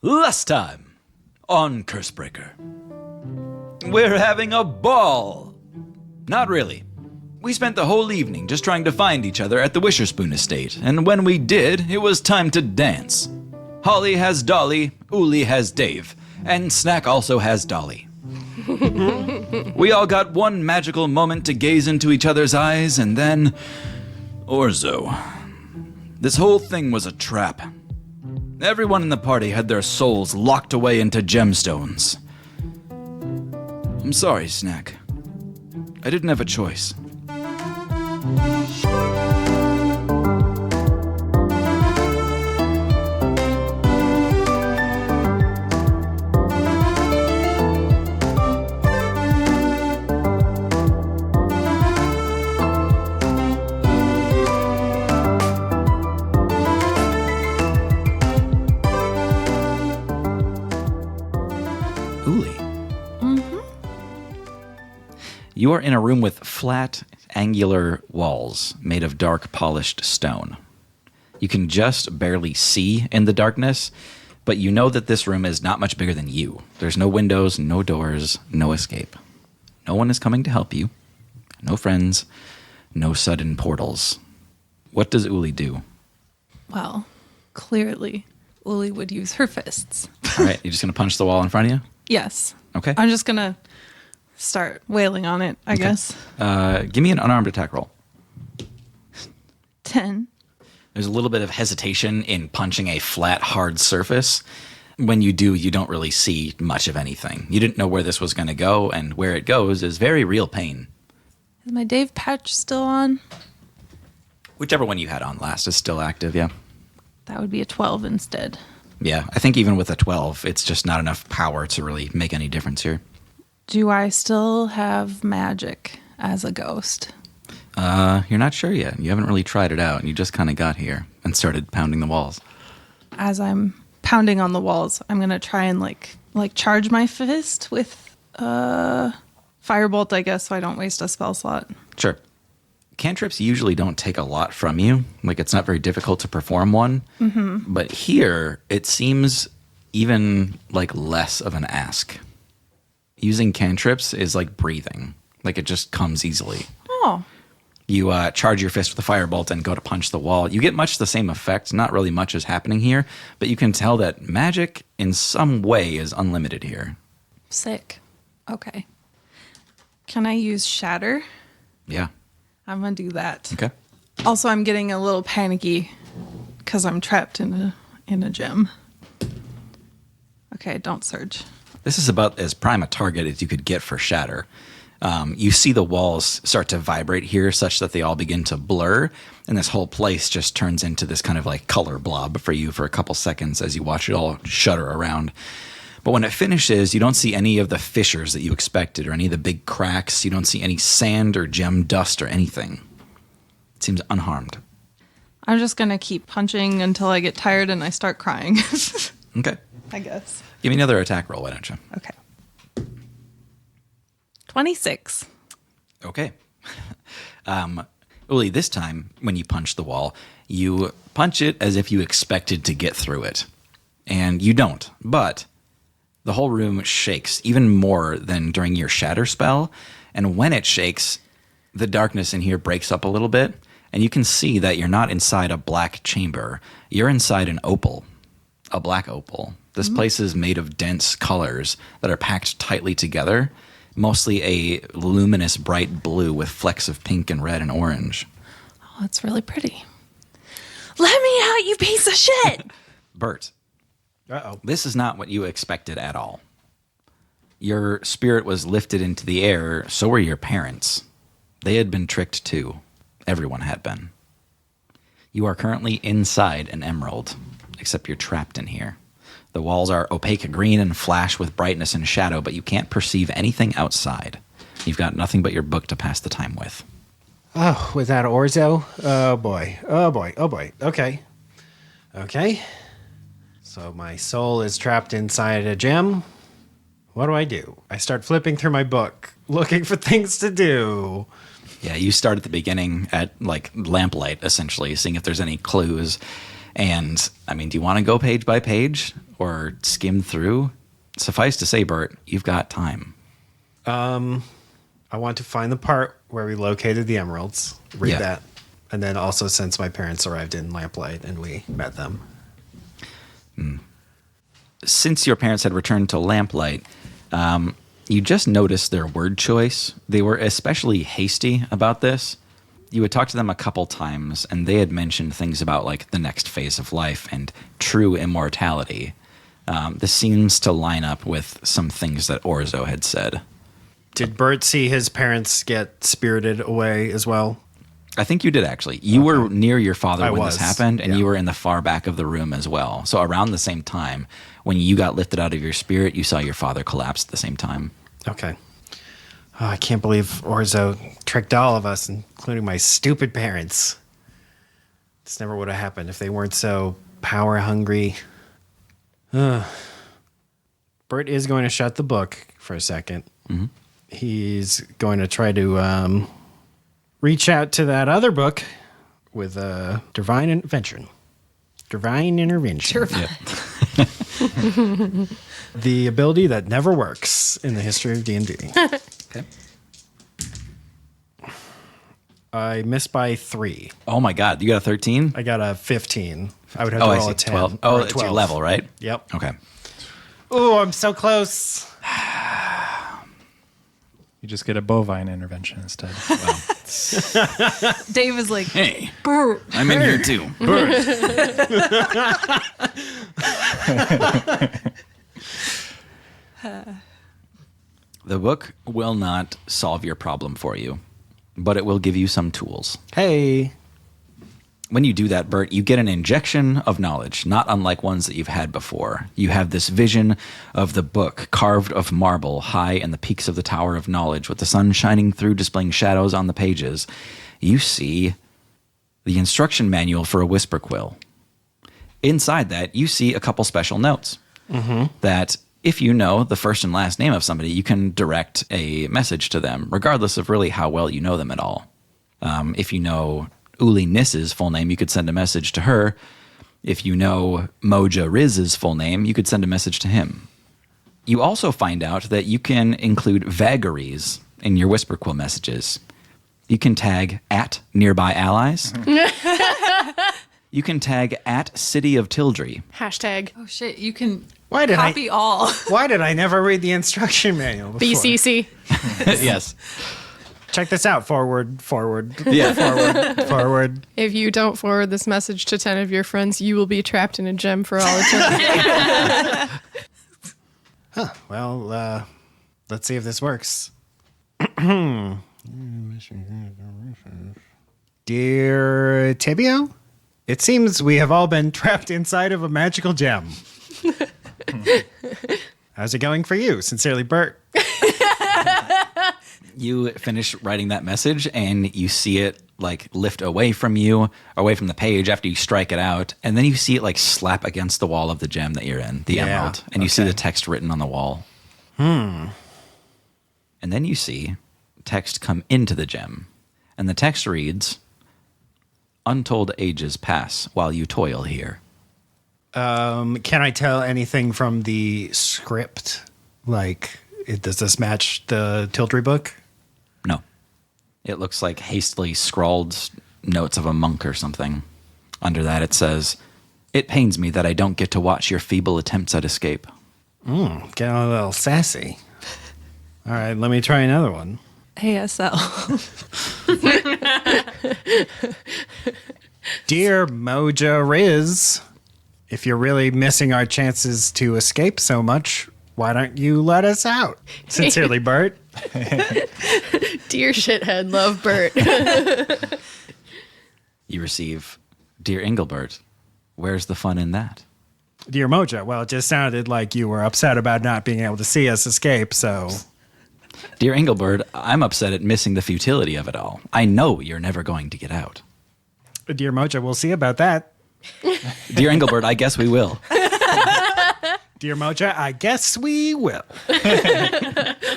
Last time on Cursebreaker. We're having a ball. Not really. We spent the whole evening just trying to find each other at the Wisherspoon estate, and when we did, it was time to dance. Holly has Dolly, Uli has Dave, and Snack also has Dolly. We all got one magical moment to gaze into each other's eyes, and then... Orzo. This whole thing was a trap. Everyone in the party had their souls locked away into gemstones. I'm sorry, Snack. I didn't have a choice. Uli. You are in a room with flat, angular walls made of dark, polished stone. You can just barely see in the darkness, but you know that this room is not much bigger than you. There's no windows, no doors, no escape. No one is coming to help you. No friends, no sudden portals. What does Uli do? Well, clearly, Uli would use her fists. All right, you're just going to punch the wall in front of you? Yes. Okay. I'm just going to start wailing on it, I guess. Give me an unarmed attack roll. 10. There's a little bit of hesitation in punching a flat, hard surface. When you do, you don't really see much of anything. You didn't know where this was going to go, and where it goes is very real pain. Is my Dave patch still on? Whichever one you had on last is still active, yeah. That would be a 12 instead. Yeah, I think even with a 12, it's just not enough power to really make any difference here. Do I still have magic as a ghost? You're not sure yet. You haven't really tried it out. You just kind of got here and started pounding the walls. As I'm pounding on the walls, I'm going to try and like charge my fist with firebolt, I guess, so I don't waste a spell slot. Sure. Cantrips usually don't take a lot from you. Like, it's not very difficult to perform one. Mm-hmm. But here, it seems even like less of an ask. Using cantrips is like breathing. Like, it just comes easily. Oh. You charge your fist with a firebolt and go to punch the wall. You get much the same effect. Not really much is happening here, but you can tell that magic in some way is unlimited here. Sick. Okay. Can I use Shatter? Yeah. I'm going to do that. Okay. Also, I'm getting a little panicky because I'm trapped in a gem. Okay, don't surge. This is about as prime a target as you could get for Shatter. You see the walls start to vibrate here such that they all begin to blur, and this whole place just turns into this kind of like color blob for you for a couple seconds as you watch it all shudder around. But when it finishes, you don't see any of the fissures that you expected or any of the big cracks. You don't see any sand or gem dust or anything. It seems unharmed. I'm just going to keep punching until I get tired and I start crying. Okay. I guess. Give me another attack roll, why don't you? Okay. 26. Okay. Uli, this time, when you punch the wall, you punch it as if you expected to get through it. And you don't, but the whole room shakes even more than during your shatter spell. And when it shakes, the darkness in here breaks up a little bit, and you can see that you're not inside a black chamber. You're inside an opal, a black opal. This place is made of dense colors that are packed tightly together, mostly a luminous bright blue with flecks of pink and red and orange. Oh, it's really pretty. Let me out, you piece of shit! Bert. Uh-oh. This is not what you expected at all. Your spirit was lifted into the air, so were your parents. They had been tricked too. Everyone had been. You are currently inside an emerald, except you're trapped in here. The walls are opaque green and flash with brightness and shadow, but you can't perceive anything outside. You've got nothing but your book to pass the time with. Oh, was that Orzo? Oh, boy. Oh, boy. Oh, boy. Okay. Okay. So my soul is trapped inside a gem. What do? I start flipping through my book, looking for things to do. Yeah, you start at the beginning at, like, lamplight, essentially, seeing if there's any clues. And, I mean, do you want to go page by page or skim through? Suffice to say, Bert, you've got time. I want to find the part where we located the emeralds. Read Yeah. that. And then also since my parents arrived in Lamplight and we met them. Since your parents had returned to Lamplight, you just noticed their word choice. They were especially hasty about this. You had talked to them a couple times, and they had mentioned things about like the next phase of life and true immortality. This seems to line up with some things that Orzo had said. Did Bert see his parents get spirited away as well? I think you did, actually. You were near your father when was, this happened, and yeah. you were in the far back of the room as well. So around the same time, when you got lifted out of your spirit, you saw your father collapse at the same time. Okay. Oh, I can't believe Orzo tricked all of us, including my stupid parents. This never would have happened if they weren't so power hungry. Bert is going to shut the book for a second. Mm-hmm. He's going to try to reach out to that other book with divine intervention. Divine intervention. The ability that never works in the history of D&D. Okay. I missed by 3. Oh my God, you got a 13? I got a 15. I would have Oh, to I roll see. a 10. 12. or Oh, a it's your 12. level, right? Yep. Okay. Oh, I'm so close. You just get a bovine intervention instead. Dave is like, Hey, Bert. I'm in here too. The book will not solve your problem for you, but it will give you some tools. Hey. When you do that, Bert, you get an injection of knowledge, not unlike ones that you've had before. You have this vision of the book carved of marble high in the peaks of the Tower of Knowledge with the sun shining through, displaying shadows on the pages. You see the instruction manual for a whisper quill. Inside that, you see a couple special notes that if you know the first and last name of somebody, you can direct a message to them, regardless of really how well you know them at all. If you know Uli Niss's full name, you could send a message to her. If you know Moja Riz's full name, you could send a message to him. You also find out that you can include vagaries in your Whisper Quill messages. You can tag at nearby allies. You can tag at City of Tildry. Hashtag Oh shit, you can Why did copy all. Why did I never read the instruction manual before? BCC. Yes. Check this out. Forward. Yeah. Forward. If you don't forward this message to 10 of your friends, you will be trapped in a gem for all eternity. Well, let's see if this works. Dear Tibio, it seems we have all been trapped inside of a magical gem. How's it going for you? Sincerely, Bert. You finish writing that message and you see it like lift away from you, away from the page after you strike it out. And then you see it like slap against the wall of the gem that you're in, the emerald. And you see the text written on the wall. And then you see text come into the gem. And the text reads, "Untold ages pass while you toil here." Can I tell anything from the script? Like, does this match the Tildry book? No. It looks like hastily scrawled notes of a monk or something. Under that it says, "It pains me that I don't get to watch your feeble attempts at escape." Getting a little sassy. All right, let me try another one. ASL. Dear Moja Riz, if you're really missing our chances to escape so much, why don't you let us out? Sincerely, Bert. Dear shithead, love Bert. You receive, "Dear Engelbert, where's the fun in that?" Dear Moja, well, it just sounded like you were upset about not being able to see us escape, so... "Dear Engelbert, I'm upset at missing the futility of it all. I know you're never going to get out." Dear Moja, we'll see about that. "Dear Engelbert, I guess we will." Dear Moja, I guess we will.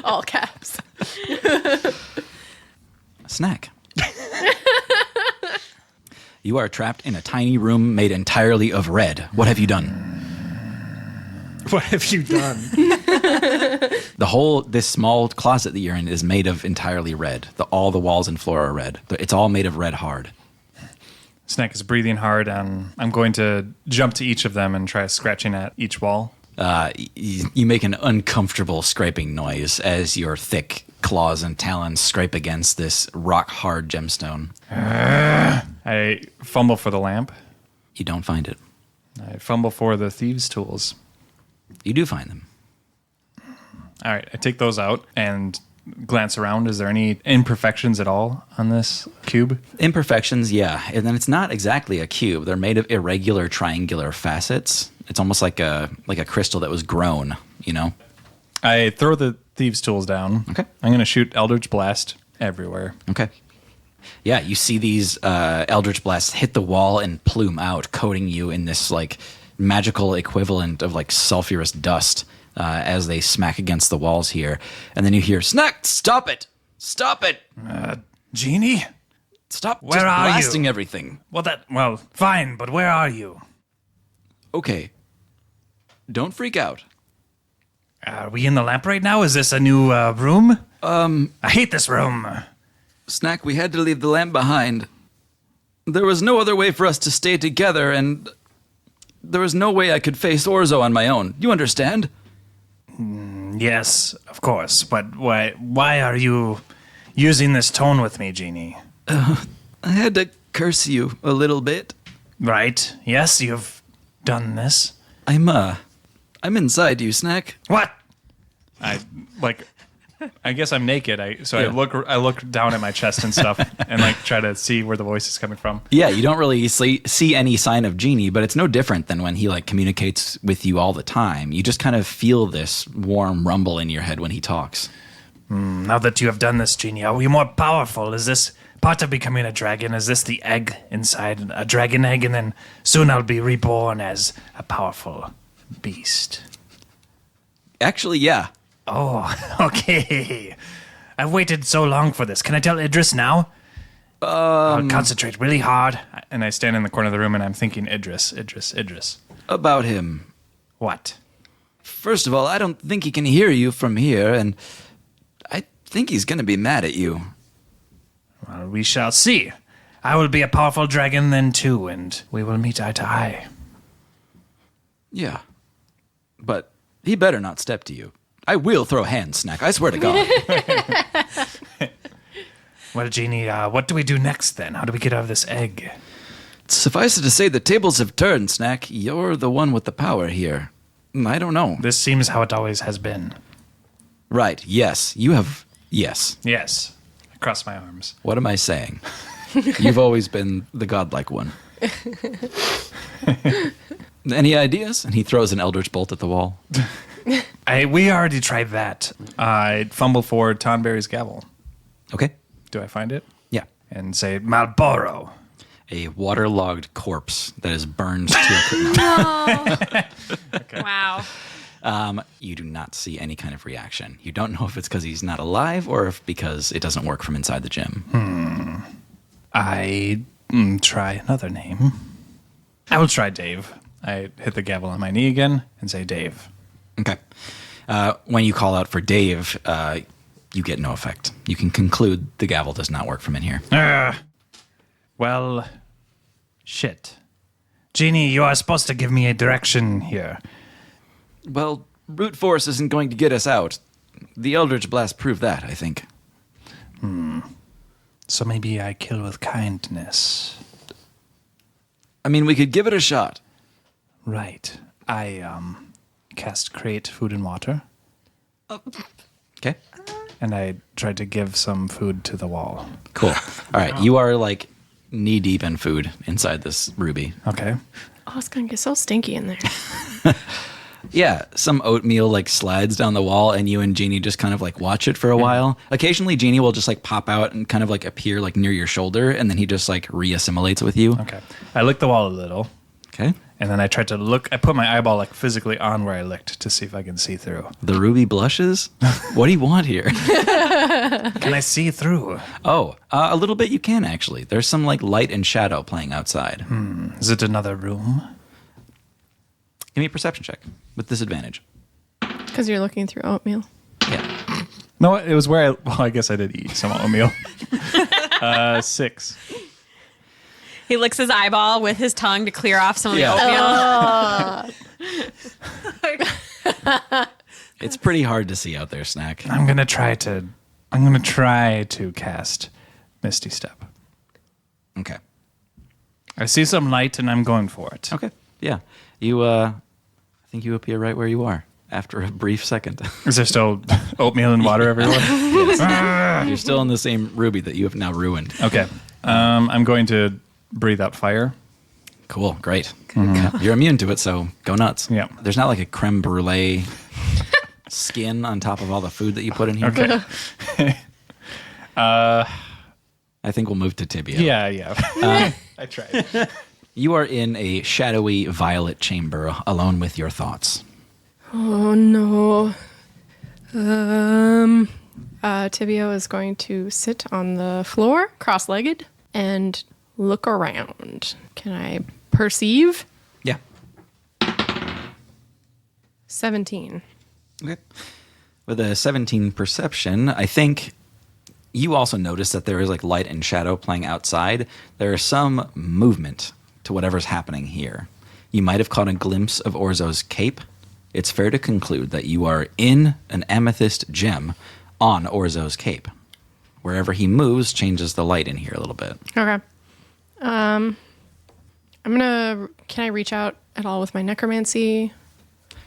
All caps. Snack. You are trapped in a tiny room made entirely of red. What have you done? What have you done? This small closet that you're in is made of entirely red. All the walls and floor are red. It's all made of red hard. Snack is breathing hard, and I'm going to jump to each of them and try scratching at each wall. You make an uncomfortable scraping noise as your thick claws and talons scrape against this rock-hard gemstone. I fumble for the lamp. You don't find it. I fumble for the thieves' tools. You do find them. All right, I take those out and glance around. Is there any imperfections at all on this cube? Imperfections, yeah. And then it's not exactly a cube. They're made of irregular triangular facets. It's almost like a crystal that was grown, you know? I throw the thieves' tools down. Okay. I'm going to shoot Eldritch Blast everywhere. Okay. Yeah, you see these Eldritch Blasts hit the wall and plume out, coating you in this like magical equivalent of like sulfurous dust as they smack against the walls here. And then you hear, Snack, stop it! Stop it! Genie? Stop Where just are you? blasting everything. Well, fine, but where are you? Okay. Don't freak out. Are we in the lamp right now? Is this a new room? I hate this room. Snack, we had to leave the lamp behind. There was no other way for us to stay together, and there was no way I could face Orzo on my own. You understand? Yes, of course, but why are you using this tone with me, Genie? I had to curse you a little bit. Right, yes, you've done this. I'm inside you, Snack. What? I guess I'm naked. I look down at my chest and stuff and like try to see where the voice is coming from. Yeah, you don't really see any sign of Genie, but it's no different than when he like communicates with you all the time. You just kind of feel this warm rumble in your head when he talks. Now that you have done this, Genie, are we more powerful? Is this part of becoming a dragon? Is this the egg inside a dragon egg? And then soon I'll be reborn as a powerful beast. Actually, yeah. Oh, okay. I've waited so long for this. Can I tell Idris now? I'll concentrate really hard. And I stand in the corner of the room and I'm thinking, Idris. About him. What? First of all, I don't think he can hear you from here, and I think he's going to be mad at you. Well, we shall see. I will be a powerful dragon then too, and we will meet eye to eye. Yeah. But he better not step to you. I will throw hands, Snack. I swear to God. Well, Genie, what do we do next then? How do we get out of this egg? Suffice it to say, the tables have turned, Snack. You're the one with the power here. I don't know. This seems how it always has been. Right, yes. You have... Yes. Yes. I cross my arms. What am I saying? You've always been the godlike one. Any ideas? And he throws an Eldritch Bolt at the wall. We already tried that. I fumble for Tonberry's gavel. Okay. Do I find it? Yeah. And say, Malboro. A waterlogged corpse that is burned to a Wow. You do not see any kind of reaction. You don't know if it's because he's not alive or if because it doesn't work from inside the gym. I try another name. I will try Dave. I hit the gavel on my knee again and say Dave. Okay. When you call out for Dave, you get no effect. You can conclude the gavel does not work from in here. Well, shit. Genie, you are supposed to give me a direction here. Well, brute force isn't going to get us out. The Eldritch Blast proved that, I think. So maybe I kill with kindness. I mean, we could give it a shot. Right. I cast Create Food and Water, Okay. and I tried to give some food to the wall. Cool. All right. You are like knee deep in food inside this ruby. Okay. Oh, it's gonna get so stinky in there. Yeah, some oatmeal like slides down the wall, and you and Jeannie just kind of like watch it for a while. Occasionally, Jeannie will just like pop out and kind of like appear like near your shoulder, and then he just like re-assimilates with you. Okay. I lick the wall a little. Okay. And then I tried to look. I put my eyeball like physically on where I licked to see if I can see through. The ruby blushes? What do you want here? Can I see through? Oh, a little bit you can actually. There's some like light and shadow playing outside. Is it another room? Give me a perception check with disadvantage. Because you're looking through oatmeal. Yeah. No, it was where I guess I did eat some oatmeal. 6. He licks his eyeball with his tongue to clear off some of the oatmeal. It's pretty hard to see out there, Snack. I'm gonna try to cast Misty Step. Okay. I see some light and I'm going for it. Okay. Yeah. You, I think you appear right where you are after a brief second. Is there still oatmeal and water everywhere? You're still in the same ruby that you have now ruined. Okay. I'm going to breathe out fire. Cool. Great. You're immune to it, so go nuts. Yeah. There's not like a creme brulee skin on top of all the food that you put in here. Okay. I think we'll move to Tibia. Yeah. I tried. You are in a shadowy violet chamber alone with your thoughts. Oh no. Tibio is going to sit on the floor, cross-legged, and look around. Can I perceive? Yeah. 17. Okay. With a 17 perception, I think you also notice that there is like light and shadow playing outside. There is some movement to whatever's happening here. You might have caught a glimpse of Orzo's cape. It's fair to conclude that you are in an amethyst gem on Orzo's cape. Wherever he moves changes the light in here a little bit. Okay. Can I reach out at all with my necromancy?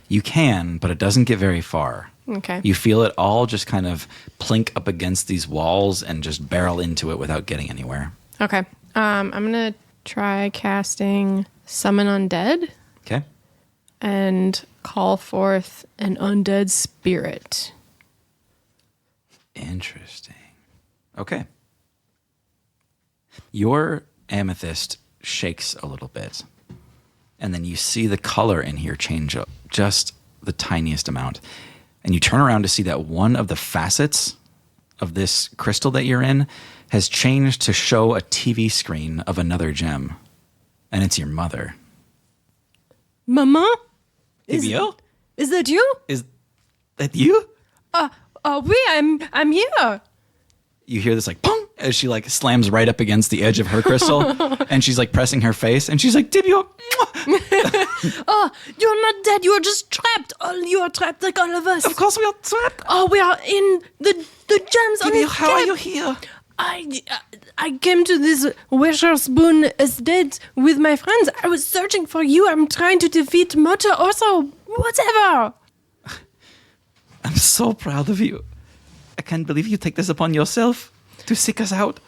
You can, but it doesn't get very far. Okay. You feel it all just kind of plink up against these walls and just barrel into it without getting anywhere. Okay. I'm going to try casting Summon Undead Okay? and call forth an undead spirit. Interesting. Okay. Your amethyst shakes a little bit, and then you see the color in here change up just the tiniest amount. And you turn around to see that one of the facets of this crystal that you're in has changed to show a TV screen of another gem. And it's your mother. Mama? Tibio? Is that you? Is that you? Oui, I'm here. You hear this like pong as she like slams right up against the edge of her crystal, and she's like pressing her face, and she's like, Tibio. Oh, you're not dead. You're just trapped. You are trapped like all of us. Of course we are trapped. Oh, we are in the gems on Tibio, his how are cape. you here? I came to this Wisherspoon estate with my friends. I was searching for you. I'm trying to defeat Mother Orzo. Whatever. I'm so proud of you. I can't believe you take this upon yourself to seek us out.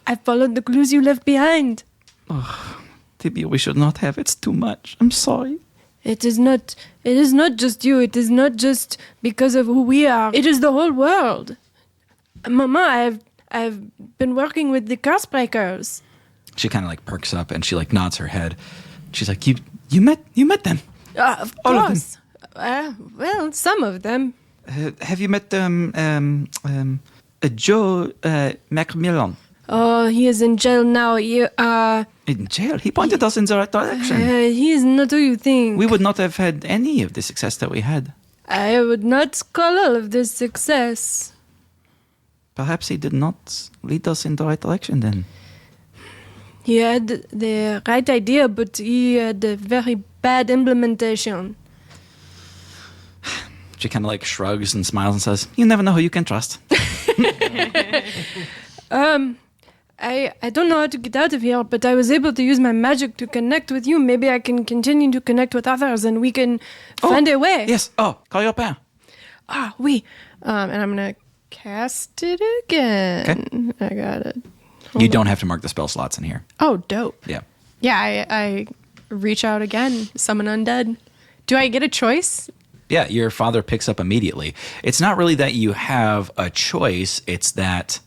I followed the clues you left behind. Tibio, we should not have. It's too much. I'm sorry. It is not just you. It is not just because of who we are. It is the whole world. Mama, I've been working with the Cursebreakers. She kind of like perks up and she like nods her head. She's like, you met them. Of All of course. Well, some of them. Have you met Joe Macmillan? Oh, he is in jail now. In jail? He pointed us in the right direction. He is not who you think. We would not have had any of the success that we had. I would not call all of this success. Perhaps he did not lead us in the right direction then. He had the right idea, but he had a very bad implementation. She kind of like shrugs and smiles and says, you never know who you can trust. I don't know how to get out of here, but I was able to use my magic to connect with you. Maybe I can continue to connect with others and we can find a way. Yes. Oh, call your père. Oui. And I'm going to cast it again. I got it. You don't have to mark the spell slots in here. Oh, dope. Yeah. Yeah, I reach out again, summon undead. Do I get a choice? Yeah, your father picks up immediately. It's not really that you have a choice, it's that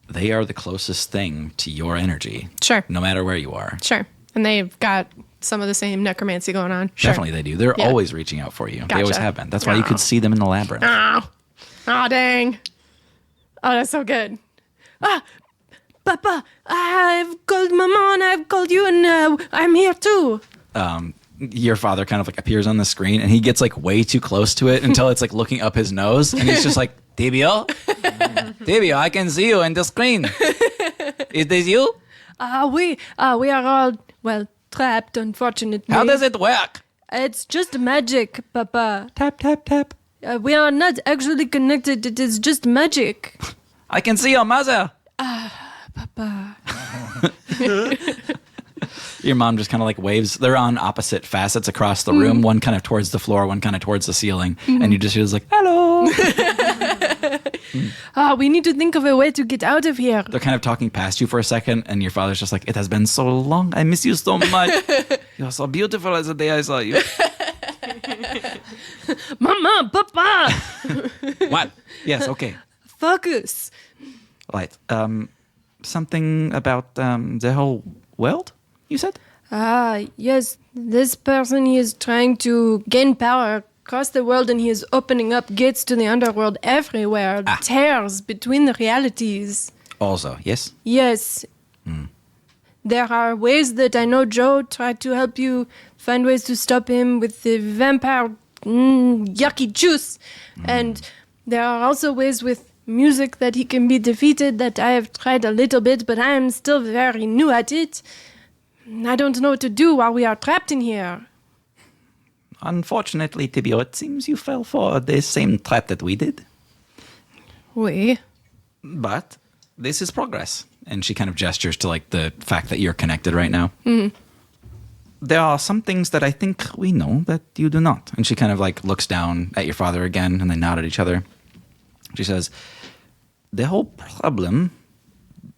they are the closest thing to your energy. Sure. No matter where you are. Sure. And they've got some of the same necromancy going on. Sure. Definitely they do. They're Yeah. always reaching out for you. They always Gotcha. have been. That's why you could see them in the labyrinth. Oh, dang. Oh, that's so good. Papa, I've called Mama and I've called you and I'm here too. Your father kind of like appears on the screen and he gets like way too close to it until it's like looking up his nose and he's just like, Tibio? Tibio, I can see you in the screen. Is this you? We are all, well, trapped, unfortunately. How does it work? It's just magic, Papa. Tap, tap, tap. We are not actually connected. It is just magic. I can see your mother. Papa. Your mom just kind of like waves. They're on opposite facets across the room, one kind of towards the floor, one kind of towards the ceiling. And you just hear like, hello. We need to think of a way to get out of here. They're kind of talking past you for a second. And your father's just like, it has been so long. I miss you so much. You're so beautiful as the day I saw you. Mama, Papa, What? Yes, okay. focus. Right. Something about the whole world, you said? Yes, this person, he is trying to gain power across the world and he is opening up gates to the underworld everywhere, tears between the realities. Also, yes? Yes. There are ways that I know Joe tried to help you find ways to stop him with the vampire yucky juice. And there are also ways with music that he can be defeated that I have tried a little bit, but I am still very new at it. I don't know what to do while we are trapped in here. Unfortunately, Tibio, it seems you fell for the same trap that we did. Oui. But this is progress. And she kind of gestures to like the fact that you're connected right now. There are some things that I think we know that you do not. And she kind of like looks down at your father again and they nod at each other. She says, the whole problem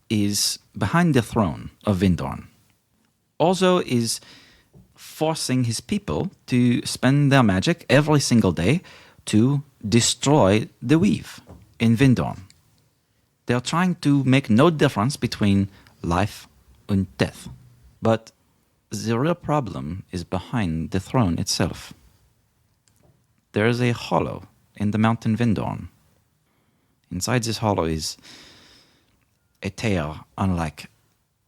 is behind the throne of Vindorn. Orzo is forcing his people to spend their magic every single day to destroy the weave in Vindorn. They're trying to make no difference between life and death. But the real problem is behind the throne itself. There is a hollow in the mountain Vindorn. Inside this hollow is a tear unlike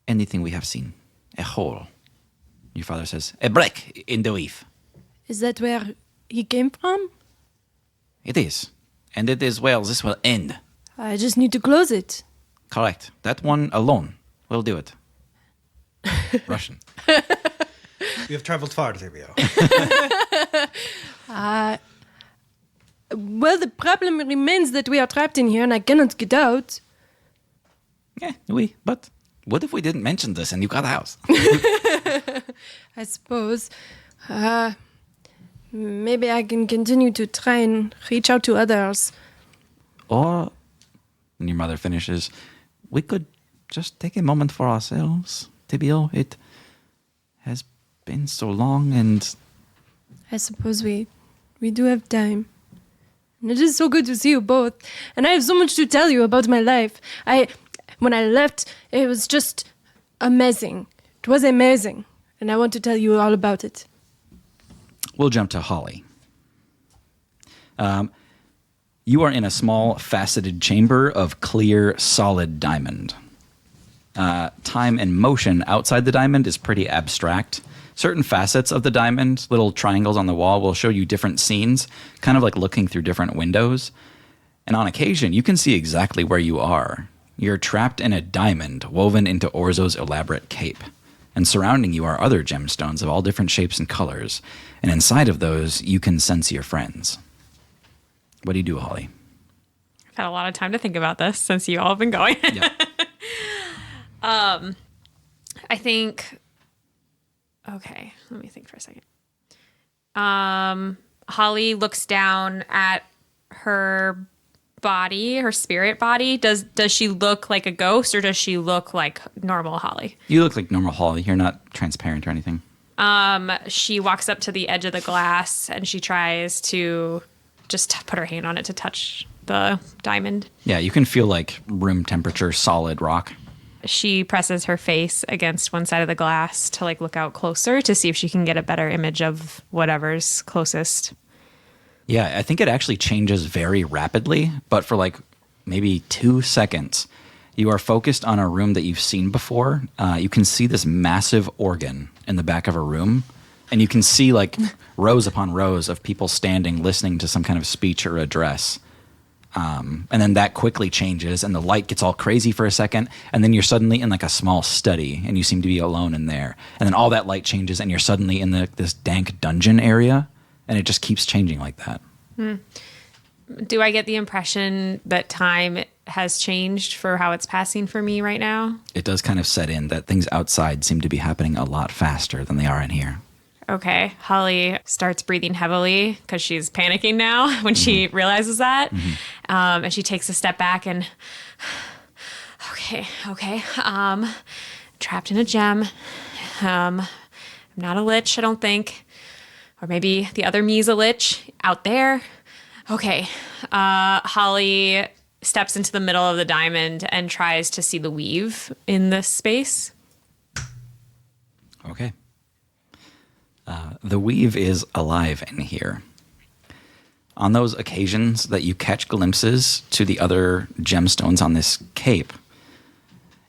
anything we have seen. A hole. Your father says, a break in the weave. Is that where he came from? It is. And it is where this will end. I just need to close it. Correct. That one alone will do it. Russian. We have traveled far, Tibio. Well, the problem remains that we are trapped in here and I cannot get out. Yeah, oui. But what if we didn't mention this and you got out? I suppose. Maybe I can continue to try and reach out to others. Or, when your mother finishes, we could just take a moment for ourselves. Tibio, it has been so long and... I suppose we do have time. And it is so good to see you both. And I have so much to tell you about my life. When I left, it was just amazing. It was amazing. And I want to tell you all about it. We'll jump to Holly. You are in a small, faceted chamber of clear, solid diamond. Time and motion outside the diamond is pretty abstract. Certain facets of the diamond, little triangles on the wall, will show you different scenes, kind of like looking through different windows. And on occasion, you can see exactly where you are. You're trapped in a diamond woven into Orzo's elaborate cape. And surrounding you are other gemstones of all different shapes and colors. And inside of those, you can sense your friends. What do you do, Holly? I've had a lot of time to think about this since you all have been going. Yeah. I think. Okay, let me think for a second. Holly looks down at her body, her spirit body. Does she look like a ghost or does she look like normal Holly? You look like normal Holly. You're not transparent or anything. She walks up to the edge of the glass and she tries to just put her hand on it to touch the diamond. Yeah, you can feel like room temperature solid rock. She presses her face against one side of the glass to like look out closer to see if she can get a better image of whatever's closest. Yeah, I think it actually changes very rapidly, but for like maybe 2 seconds, you are focused on a room that you've seen before. You can see this massive organ in the back of a room, and you can see like rows upon rows of people standing listening to some kind of speech or address. And then that quickly changes, and the light gets all crazy for a second, and then you're suddenly in like a small study, and you seem to be alone in there. And then all that light changes, and you're suddenly in this dank dungeon area, and it just keeps changing like that. Do I get the impression that time has changed for how it's passing for me right now? It does kind of set in that things outside seem to be happening a lot faster than they are in here. Okay. Holly starts breathing heavily because she's panicking now when she realizes that. And she takes a step back and, okay. Trapped in a gem. I'm not a lich, I don't think. Or maybe the other me's a lich out there. Okay. Holly steps into the middle of the diamond and tries to see the weave in this space. Okay. The weave is alive in here. On those occasions that you catch glimpses to the other gemstones on this cape,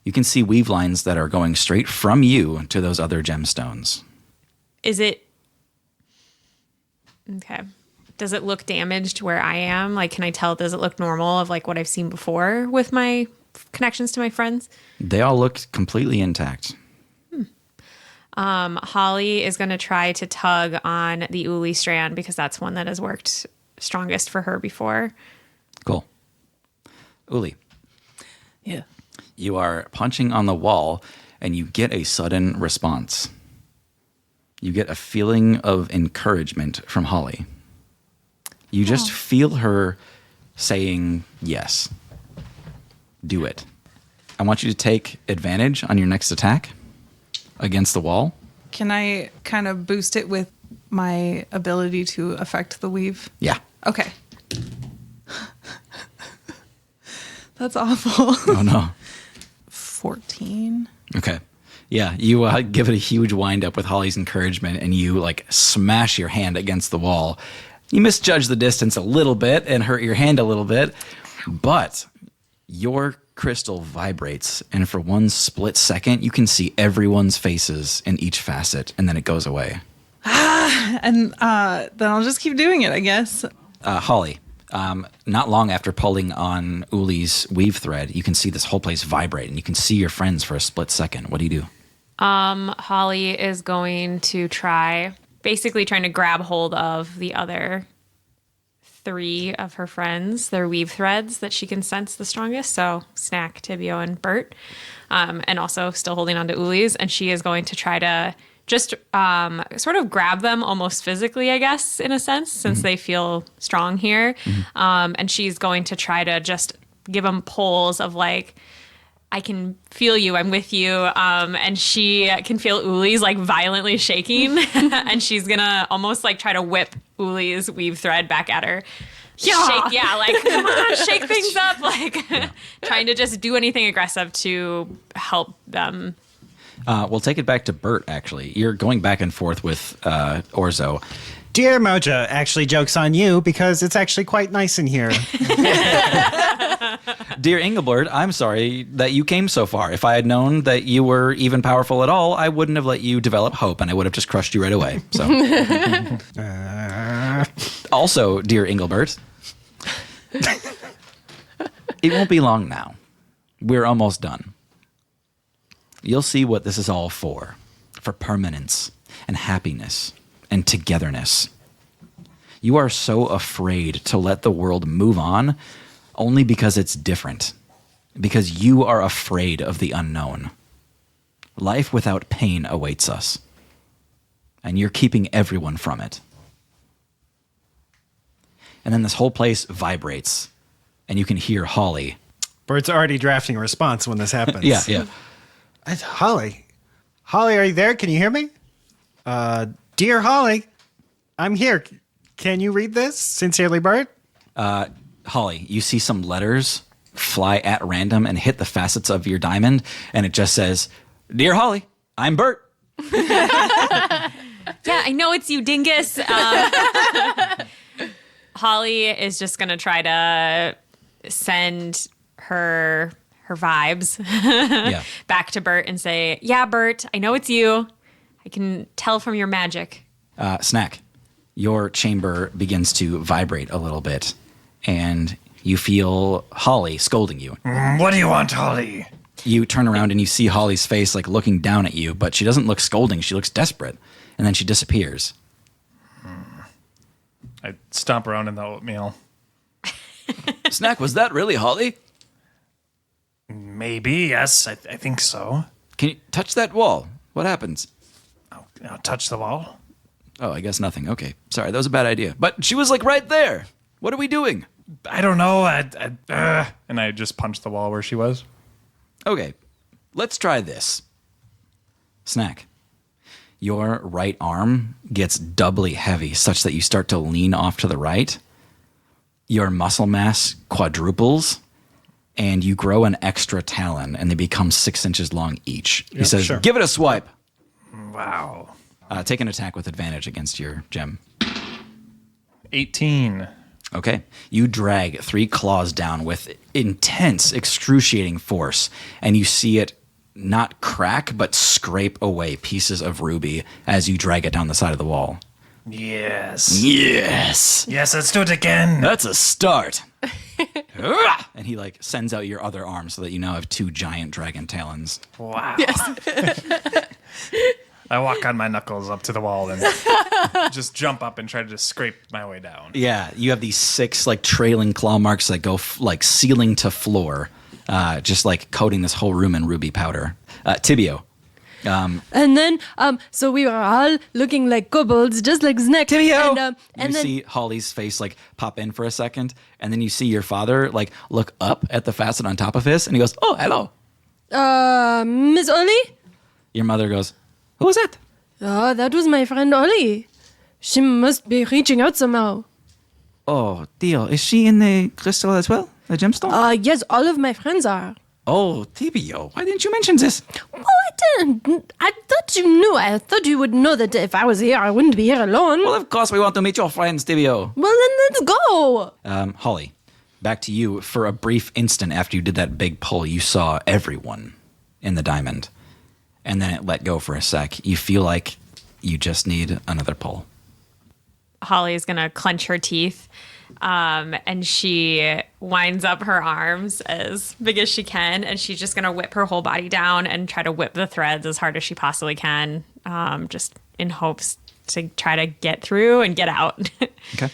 you can see weave lines that are going straight from you to those other gemstones. Is it... Okay. Does it look damaged where I am? Like, can I tell, does it look normal of like what I've seen before with my connections to my friends? They all look completely intact. Holly is going to try to tug on the Uli strand because that's one that has worked strongest for her before. Cool. Uli, Yeah. you are punching on the wall and you get a sudden response. You get a feeling of encouragement from Holly. You just feel her saying, yes, do it. I want you to take advantage on your next attack against the wall. Can I kind of boost it with my ability to affect the weave? Yeah. Okay. That's awful. Oh, no. 14. Okay. Yeah, you give it a huge wind up with Holly's encouragement, and you like smash your hand against the wall. You misjudge the distance a little bit and hurt your hand a little bit, but your crystal vibrates, and for one split second, you can see everyone's faces in each facet, and then it goes away. And then I'll just keep doing it, I guess. Holly, not long after pulling on Uli's weave thread, you can see this whole place vibrate, and you can see your friends for a split second. What do you do? Holly is going to basically trying to grab hold of the other 3 of her friends, their weave threads that she can sense the strongest. So Snack, Tibio, and Bert. And also still holding on to Uli's. And she is going to try to just sort of grab them almost physically, I guess, in a sense, since they feel strong here. And she's going to try to just give them pulls of like, I can feel you, I'm with you. And she can feel Uli's like violently shaking. And she's gonna almost like try to whip Uli's weave thread back at her. Shake, like, come on, shake things up. Like, trying to just do anything aggressive to help them. We'll take it back to Bert, actually. You're going back and forth with Orzo. Dear Moja actually jokes on you because it's actually quite nice in here. Dear Engelbert, I'm sorry that you came so far. If I had known that you were even powerful at all, I wouldn't have let you develop hope, and I would have just crushed you right away. So, also, dear Engelbert, it won't be long now. We're almost done. You'll see what this is all for permanence and happiness and togetherness. You are so afraid to let the world move on only because it's different, because you are afraid of the unknown. Life without pain awaits us, and you're keeping everyone from it. And then this whole place vibrates, and you can hear Holly. Bert's already drafting a response when this happens. Yeah. Holly, are you there? Can you hear me? Dear Holly, I'm here. Can you read this? Sincerely, Bert. Holly, you see some letters fly at random and hit the facets of your diamond, and it just says, "Dear Holly, I'm Bert." Yeah, I know it's you, dingus. Holly is just gonna try to send her vibes Yeah. back to Bert and say, "Yeah, Bert, I know it's you. I can tell from your magic." Snack, your chamber begins to vibrate a little bit, and you feel Holly scolding you. What do you want, Holly? You turn around and you see Holly's face like looking down at you, but she doesn't look scolding. She looks desperate, and then she disappears. I stomp around in the oatmeal. Snack, was that really Holly? Maybe, yes, I think so. Can you touch that wall? What happens? I'll touch the wall. Oh, I guess nothing. Okay, sorry, that was a bad idea. But she was like right there. What are we doing? I don't know. And I just punched the wall where she was. Okay, let's try this. Snack, your right arm gets doubly heavy such that you start to lean off to the right. Your muscle mass quadruples, and you grow an extra talon, and they become 6 inches long each. He says, sure. "Give it a swipe." Wow. Take an attack with advantage against your gem. 18. Okay. You drag 3 claws down with intense, excruciating force, and you see it not crack, but scrape away pieces of ruby as you drag it down the side of the wall. Yes. Yes! Yes, let's do it again. That's a start. And he like sends out your other arm so that you now have 2 giant dragon talons. Wow. I walk on my knuckles up to the wall and just jump up and try to just scrape my way down. Yeah, you have these 6 like trailing claw marks that go like ceiling to floor, just like coating this whole room in ruby powder. Tibio. And then, so we were all looking like kobolds, just like Snack. Tibio! And You then, see Holly's face like pop in for a second, and then you see your father like look up at the facet on top of his, and he goes, "Oh, hello." Miss Ollie? Your mother goes, "Who was that?" Oh, that was my friend Ollie. She must be reaching out somehow. "Oh, deal. Is she in the crystal as well? The gemstone?" Yes, all of my friends are. Oh, Tibio, why didn't you mention this? Oh, I didn't. I thought you knew. I thought you would know that if I was here, I wouldn't be here alone. Well, of course we want to meet your friends, Tibio. Well, then let's go. Holly, back to you. For a brief instant after you did that big pull, you saw everyone in the diamond. And then it let go for a sec. You feel like you just need another pull. Holly is gonna clench her teeth, and she winds up her arms as big as she can, and she's just gonna whip her whole body down and try to whip the threads as hard as she possibly can, just in hopes to try to get through and get out. Okay.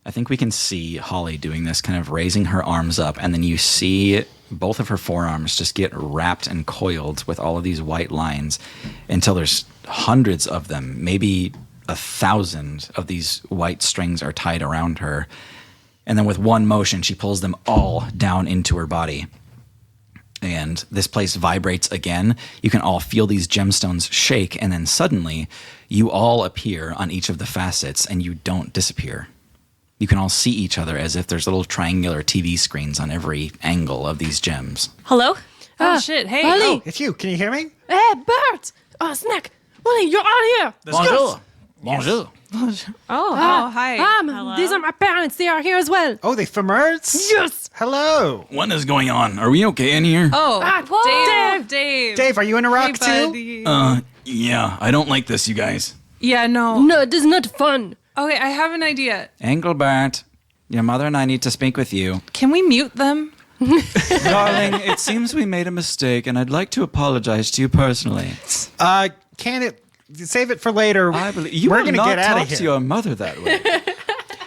I think we can see Holly doing this, kind of raising her arms up, and then you see both of her forearms just get wrapped and coiled with all of these white lines until there's hundreds of them, maybe 1,000 of these white strings are tied around her. And then with one motion, she pulls them all down into her body. And this place vibrates again. You can all feel these gemstones shake, and then suddenly you all appear on each of the facets, and you don't disappear. You can all see each other as if there's little triangular TV screens on every angle of these gems. Hello? Oh, shit. Hey. Ollie. It's you. Can you hear me? Hey, Bert. Oh, Snack. Ollie, you're all here. Bonjour. Bonjour. Oh, hi. These are my parents. They are here as well. Oh, they Femerts? Yes. Hello. What is going on? Are we okay in here? Oh, Dave. Dave, are you in a rock Hey, too? buddy. Yeah, I don't like this, you guys. Yeah, no. No, it is not fun. Okay, I have an idea. Engelbert, your mother and I need to speak with you. Can we mute them? Darling, it seems we made a mistake, and I'd like to apologize to you personally. Can it save it for later? I believe you We're will gonna not get out talk of here. to your mother that way.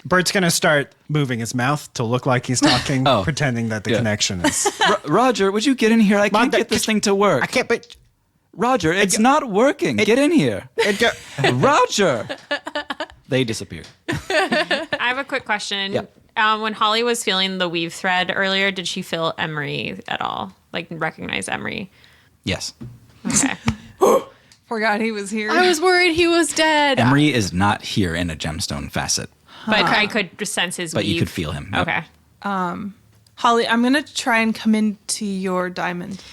Bert's gonna start moving his mouth to look like he's talking, Oh. pretending that the Yeah. connection is. Roger, would you get in here? I can't get this thing to work. I can't. But Roger, it's not working. Get in here. Roger. They disappear. I have a quick question. Yeah. When Holly was feeling the weave thread earlier, did she feel Emery at all? Like recognize Emery? Yes. Okay. Forgot he was here. I was worried he was dead. Emery is not here in a gemstone facet, But I could just sense his but weave. you could feel him. Yep. Okay. Holly, I'm gonna try and come into your diamond.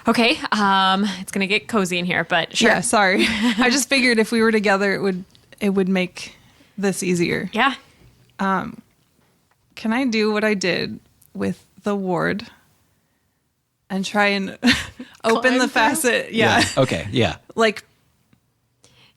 Okay, it's gonna get cozy in here, but sure. Yeah, sorry. I just figured if we were together, it would make this easier. Yeah. Can I do what I did with the ward and try and open the facet? Yeah. Okay, yeah. Like,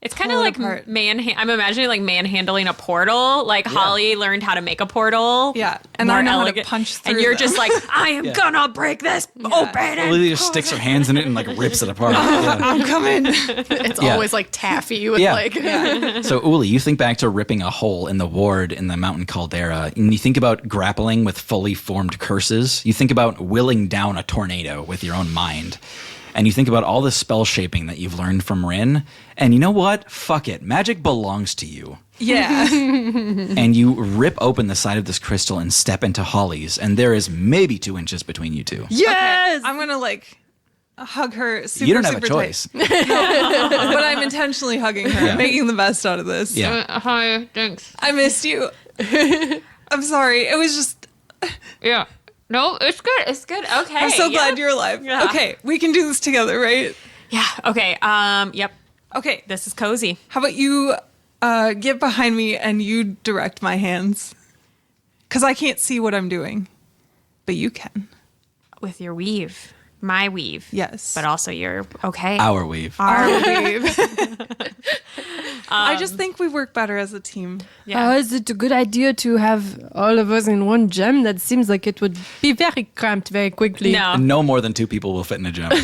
It's kind of Pull it like apart. I'm imagining like manhandling a portal. Like Holly learned how to make a portal. Yeah, and more I know how to elegant. punch And through you're them. just like, I am gonna break this open. And Lily just sticks her hands in it and like rips it apart. Yeah. I'm coming. It's Yeah. always like taffy with Yeah. like. So, Uli, you think back to ripping a hole in the ward in the mountain caldera, and you think about grappling with fully formed curses. You think about willing down a tornado with your own mind. And you think about all the spell shaping that you've learned from Rin. And you know what? Fuck it. Magic belongs to you. Yeah. And you rip open the side of this crystal and step into Holly's, and there is maybe 2 inches between you two. Yes. I'm gonna like hug her super, You don't have a super choice. tight. But I'm intentionally hugging her, Yeah. making the best out of this. Yeah. Hi, thanks. I missed you. I'm sorry. It was just, Yeah. No, it's good. It's good. Okay. I'm so yeah. glad you're alive. Yeah. Okay, we can do this together, right? Yeah. Okay. Yep. Okay, This is cozy. how about you get behind me and you direct my hands? Because I can't see what I'm doing, but you can. With your weave. My weave. Yes. But also your okay. Our weave. Our weave. I just think we work better as a team. Yeah. Is it a good idea to have all of us in one gem? That seems like it would be very cramped very quickly. No. No more than 2 people will fit in a gem. But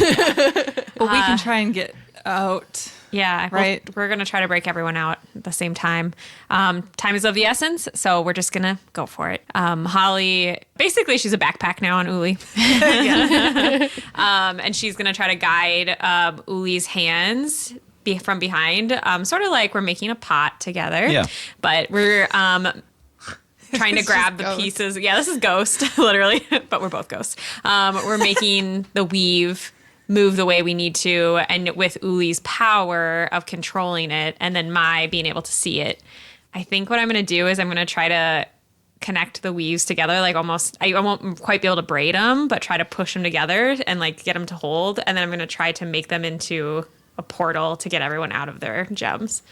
we can try and get out. Yeah, Right. We're going to try to break everyone out at the same time. Time is of the essence, so we're just going to go for it. Holly, basically, she's a backpack now on Uli. And she's going to try to guide Uli's hands from behind, sort of like we're making a pot together. Yeah. But we're trying to grab the pieces. Yeah, this is Ghost, literally, but we're both ghosts. We're making the weave move the way we need to, and with Uli's power of controlling it, and then my being able to see it. I think what I'm going to do is I'm going to try to connect the weaves together, like almost, I won't quite be able to braid them, but try to push them together and like get them to hold, and then I'm going to try to make them into a portal to get everyone out of their gems.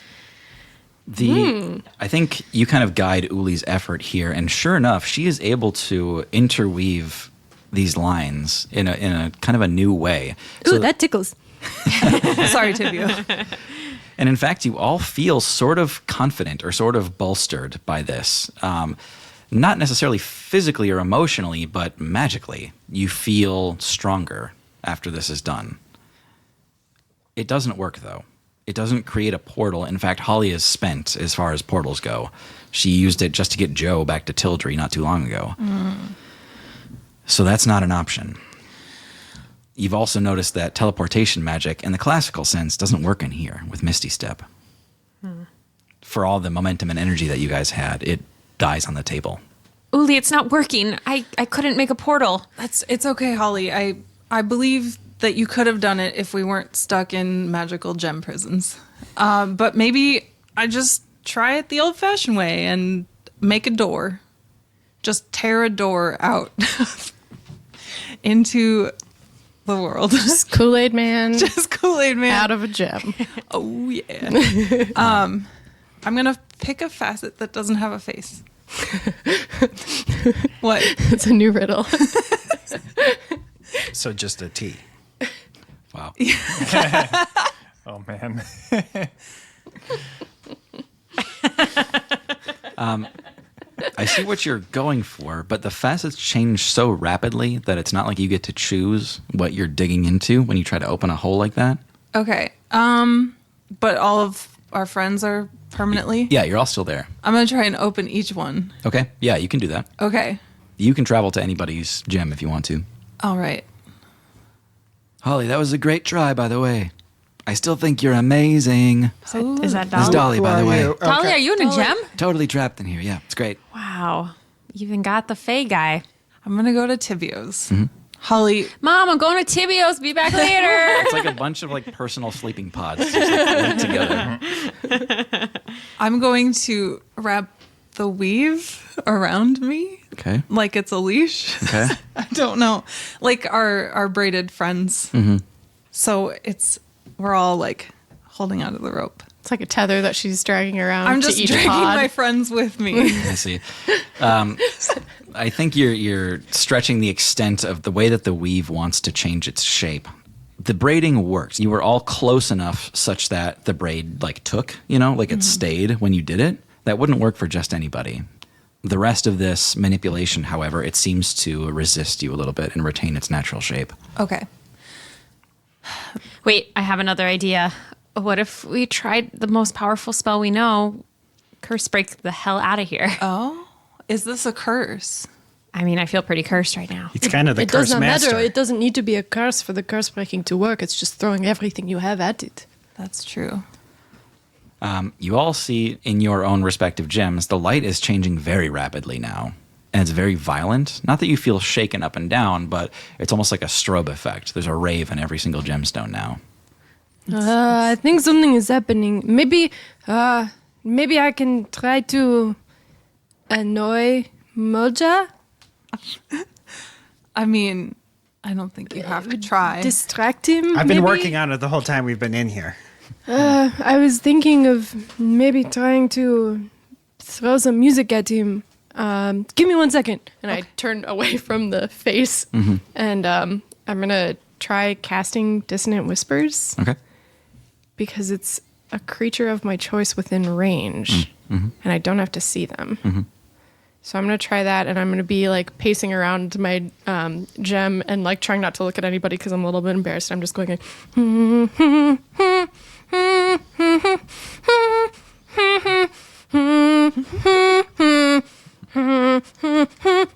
I think you kind of guide Uli's effort here, and sure enough, she is able to interweave these lines in a kind of a new way. Ooh, that tickles. Sorry, Tibio. And in fact, you all feel sort of confident or sort of bolstered by this. Not necessarily physically or emotionally, but magically. You feel stronger after this is done. It doesn't work, though. It doesn't create a portal. In fact, Holly is spent as far as portals go. She used it just to get Joe back to Tildry not too long ago. So that's not an option. You've also noticed that teleportation magic, in the classical sense, doesn't work in here with Misty Step. For all the momentum and energy that you guys had, it dies on the table. Uli, it's not working. I couldn't make a portal. It's okay, Holly. I believe that you could have done it if we weren't stuck in magical gem prisons. But maybe I just try it the old-fashioned way and make a door. Just tear a door out into the world. Just Kool-Aid Man Just Kool-Aid Man. out of a gem. Oh, yeah. I'm going to pick a facet that doesn't have a face. What? It's a new riddle. So just a T. Wow. Oh man. I see what you're going for, but the facets change so rapidly that it's not like you get to choose what you're digging into when you try to open a hole like that. Okay. But all of our friends are permanently? Yeah, you're all still there. I'm going to try and open each one. Okay. Yeah, you can do that. Okay. You can travel to anybody's gem if you want to. All right. Holly, that was a great try, by the way. I still think you're amazing. Is that This is Dolly? Dolly, by the way. Dolly, are you in a gem? Totally trapped in here. Yeah, it's great. Wow. You even got the Fae guy. I'm going to go to Tibio's. Holly, Mom, I'm going to Tibio's. Be back later. It's like a bunch of like personal sleeping pods just like linked together. I'm going to wrap the weave around me Okay. like it's a leash. Okay. I don't know. Like our braided friends. So we're all like holding onto the rope. It's like a tether that she's dragging around I'm to just each dragging pod. my friends with me. I see. I think you're stretching the extent of the way that the weave wants to change its shape. The braiding worked. You were all close enough such that the braid like took, like it stayed when you did it. That wouldn't work for just anybody. The rest of this manipulation, however, it seems to resist you a little bit and retain its natural shape. Okay. Wait, I have another idea. What if we tried the most powerful spell we know? Cursebreak the hell out of here. Oh, is this a curse? I mean, I feel pretty cursed right now. It's kind of the It does curse not master. matter. It doesn't need to be a curse for the curse breaking to work. It's just throwing everything you have at it. That's true. You all see in your own respective gems, the light is changing very rapidly now. And it's very violent. Not that you feel shaken up and down, but it's almost like a strobe effect. There's a rave in every single gemstone now. I think something is happening. Maybe I can try to annoy Moja. I mean, I don't think you have to try. Distract him. I've been maybe? working on it the whole time we've been in here. I was thinking of maybe trying to throw some music at him. Give me 1 second. And I turn away from the face, and I'm gonna try casting Dissonant Whispers Okay. because it's a creature of my choice within range, and I don't have to see them. So I'm gonna try that, and I'm gonna be like pacing around my gem and like trying not to look at anybody because I'm a little bit embarrassed. I'm just going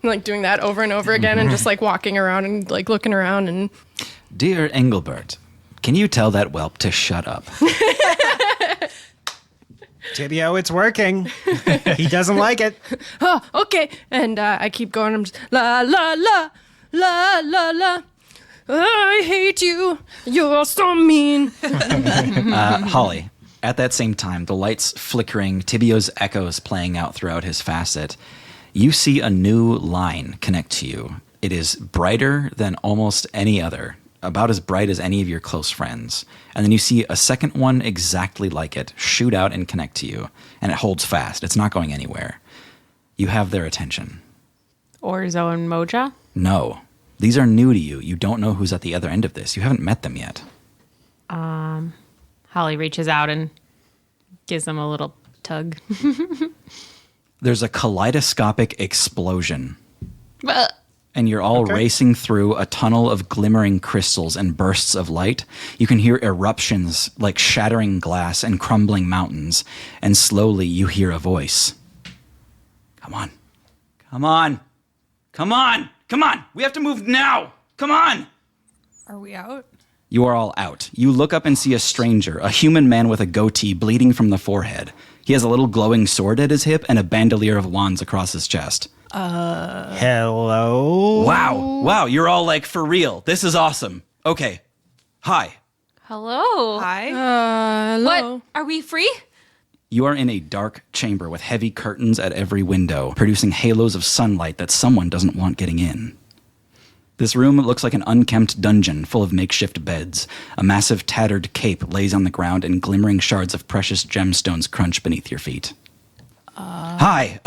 like doing that over and over again, and just like walking around and like looking around and Dear Engelbert, can you tell that whelp to shut up? Tibio, it's working. He doesn't like it. Oh, okay. And I keep going. I'm just la la la la la la. I hate you. You're so mean. Holly, at that same time, the lights flickering, Tibio's echoes playing out throughout his facet, you see a new line connect to you. It is brighter than almost any other, about as bright as any of your close friends. And then you see a second one exactly like it shoot out and connect to you. And it holds fast. It's not going anywhere. You have their attention. Orzo and Moja? No. These are new to you. You don't know who's at the other end of this. You haven't met them yet. Holly reaches out and gives them a little tug. There's a kaleidoscopic explosion. And you're all racing through a tunnel of glimmering crystals and bursts of light. You can hear eruptions like shattering glass and crumbling mountains. And slowly you hear a voice. Come on. Come on. Come on. Come on. We have to move now. Come on. Are we out? You are all out. You look up and see a stranger, a human man with a goatee bleeding from the forehead. He has a little glowing sword at his hip and a bandolier of wands across his chest. Hello? Wow, you're all like, for real. This is awesome. Okay. Hi. Hello. Hi. Hello. What? Are we free? You are in a dark chamber with heavy curtains at every window, producing halos of sunlight that someone doesn't want getting in. This room looks like an unkempt dungeon full of makeshift beds. A massive tattered cape lays on the ground and glimmering shards of precious gemstones crunch beneath your feet. Hi.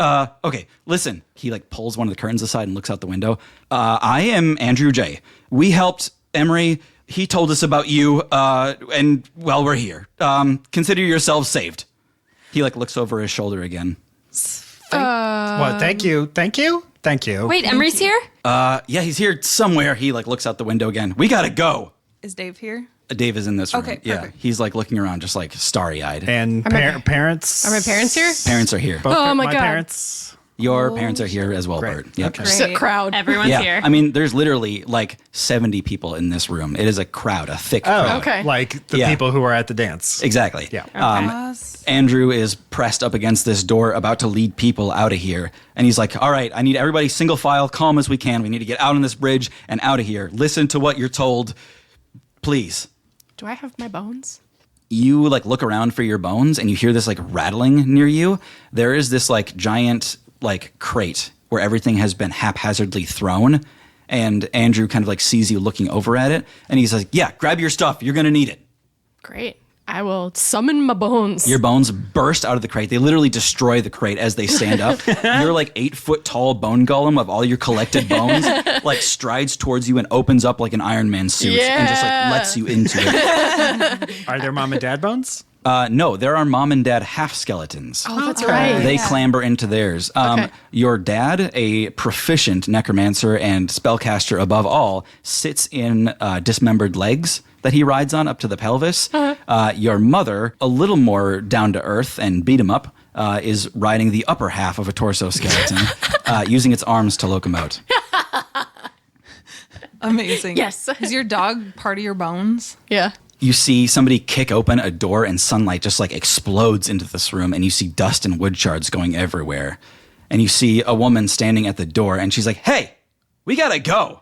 Okay, listen. He like pulls one of the curtains aside and looks out the window. I am Andrew J. We helped Emery. He told us about you, and well, we're here. Consider yourselves saved. He like looks over his shoulder again. Well, thank you. Thank you. Thank you. Wait, Emery's here? Yeah, he's here somewhere. He like looks out the window again. We gotta go. Is Dave here? Dave is in this room. Okay, yeah, perfect. he's like looking around, just like starry-eyed. And parents. Are my parents here? Parents are here. Both Oh my God. parents. Your parents are here as well, Great. Bert. Yep. Okay. Just a crowd. Everyone's Yeah, here. I mean, there's literally like 70 people in this room. It is a crowd, a thick crowd. okay. Like the Yeah. people who are at the dance. Exactly. Yeah. Us. Andrew is pressed up against this door, about to lead people out of here. And he's like, all right, I need everybody single file, calm as we can. We need to get out on this bridge and out of here. Listen to what you're told. Please. Do I have my bones? you like look around for your bones and you hear this like rattling near you. There is this like giant like crate where everything has been haphazardly thrown. And Andrew kind of like sees you looking over at it. And he's like, yeah, grab your stuff. You're going to need it. Great. I will summon my bones. Your bones burst out of the crate. They literally destroy the crate as they stand up. Your like 8-foot tall bone golem of all your collected bones like strides towards you and opens up like an Iron Man suit and just like lets you into it. Are there mom and dad bones? No, there are mom and dad half skeletons. Oh, that's right. They clamber into theirs. Okay. Your dad, a proficient necromancer and spellcaster above all, sits in dismembered legs that he rides on up to the pelvis. Your mother, a little more down to earth and beat him up, is riding the upper half of a torso skeleton, using its arms to locomote. Amazing. Yes. Is your dog part of your bones? Yeah. You see somebody kick open a door and sunlight just like explodes into this room, and you see dust and wood shards going everywhere. And you see a woman standing at the door and she's like, hey, we gotta go.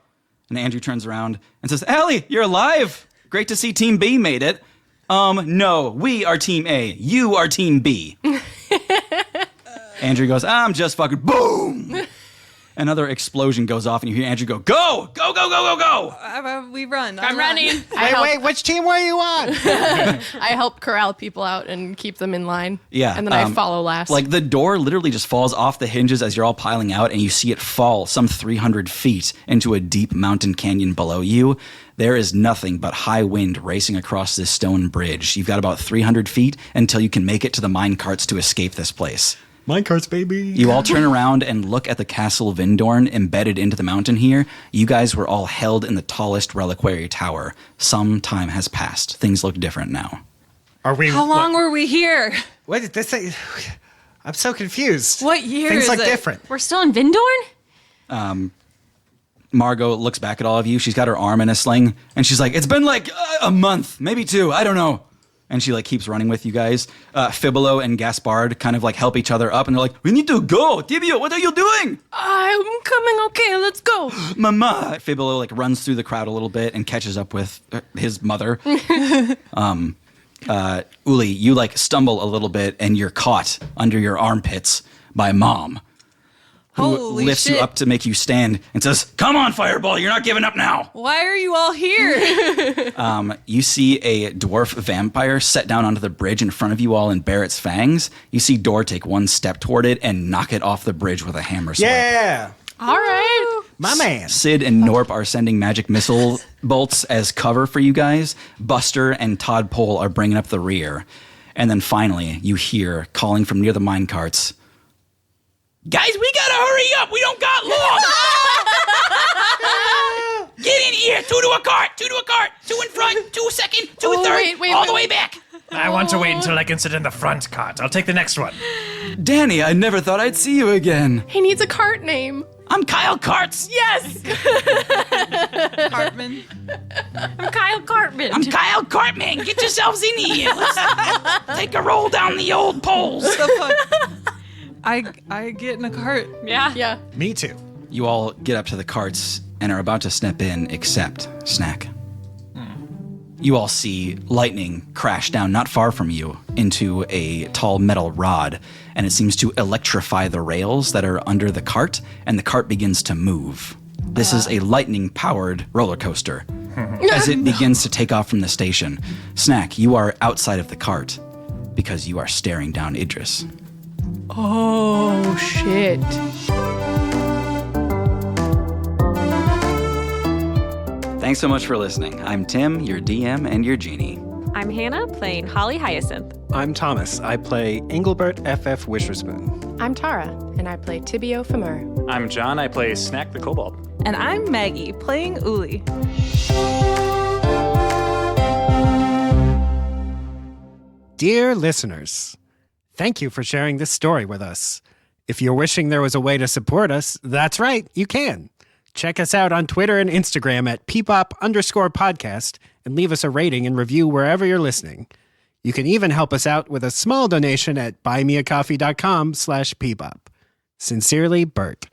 And Andrew turns around and says, Allie, you're alive. Great to see Team B made it. No, we are Team A. You are Team B. Andrew goes, I'm just fucking boom. Another explosion goes off and you hear Andrew go, go, go, go, go, go, go. We run. I'm running. Wait, which team were you on? I help corral people out and keep them in line. Yeah. And then I follow last. Like the door literally just falls off the hinges as you're all piling out, and you see it fall some 300 feet into a deep mountain canyon below you. There is nothing but high wind racing across this stone bridge. You've got about 300 feet until you can make it to the mine carts to escape this place. Minecarts, baby. You all turn around and look at the Castle Vindorn embedded into the mountain here. You guys were all held in the tallest reliquary tower. Some time has passed. Things look different now. Are we? How long were we here? What did this say? I'm so confused. What year Things is look it? different. We're still in Vindorn? Margot looks back at all of you. She's got her arm in a sling, and she's like, it's been like a month, maybe 2, I don't know. And she like keeps running with you guys. Fibolo and Gaspard kind of like help each other up, and they're like, we need to go. Tibio, what are you doing? I'm coming. Okay, let's go. Mama. Fibolo like runs through the crowd a little bit and catches up with his mother. Uli, you like stumble a little bit and you're caught under your armpits by Mom, who Holy lifts shit. you up to make you stand and says, come on, Fireball, you're not giving up now. Why are you all here? You see a dwarf vampire set down onto the bridge in front of you all and bare its fangs. You see Dor take one step toward it and knock it off the bridge with a hammer swipe. Yeah, All right. my man. Sid and Norp are sending magic missile bolts as cover for you guys. Buster and Todd Pole are bringing up the rear. And then finally, you hear, calling from near the minecarts, guys, we gotta hurry up. We don't got long. Get in here. 2 to a cart. 2 to a cart. 2 in front. 2 second. 2 Oh, third. wait, all wait. the way back. I want to wait until I can sit in the front cart. I'll take the next one. Danny, I never thought I'd see you again. He needs a cart name. I'm Kyle Karts. Yes. Hartman. I'm Kyle Cartman. I'm Kyle Cartman. Get yourselves in here. Let's take a roll down the old poles. The fuck? I get in a cart. Yeah. Yeah. Me too. You all get up to the carts and are about to step in, except Snack. You all see lightning crash down not far from you into a tall metal rod, and it seems to electrify the rails that are under the cart, and the cart begins to move. This is a lightning-powered roller coaster. As it begins to take off from the station, Snack, you are outside of the cart because you are staring down Idris. Oh, shit. Thanks so much for listening. I'm Tim, your DM and your genie. I'm Hannah, playing Holly Hyacinth. I'm Thomas. I play Engelbert FF Wisherspoon. I'm Tara, and I play Tibio Famur. I'm John. I play Snack the Kobold. And I'm Maggie, playing Uli. Dear listeners, thank you for sharing this story with us. If you're wishing there was a way to support us, that's right, you can. Check us out on Twitter and Instagram at peepop_podcast and leave us a rating and review wherever you're listening. You can even help us out with a small donation at buymeacoffee.com/peepop. Sincerely, Bert.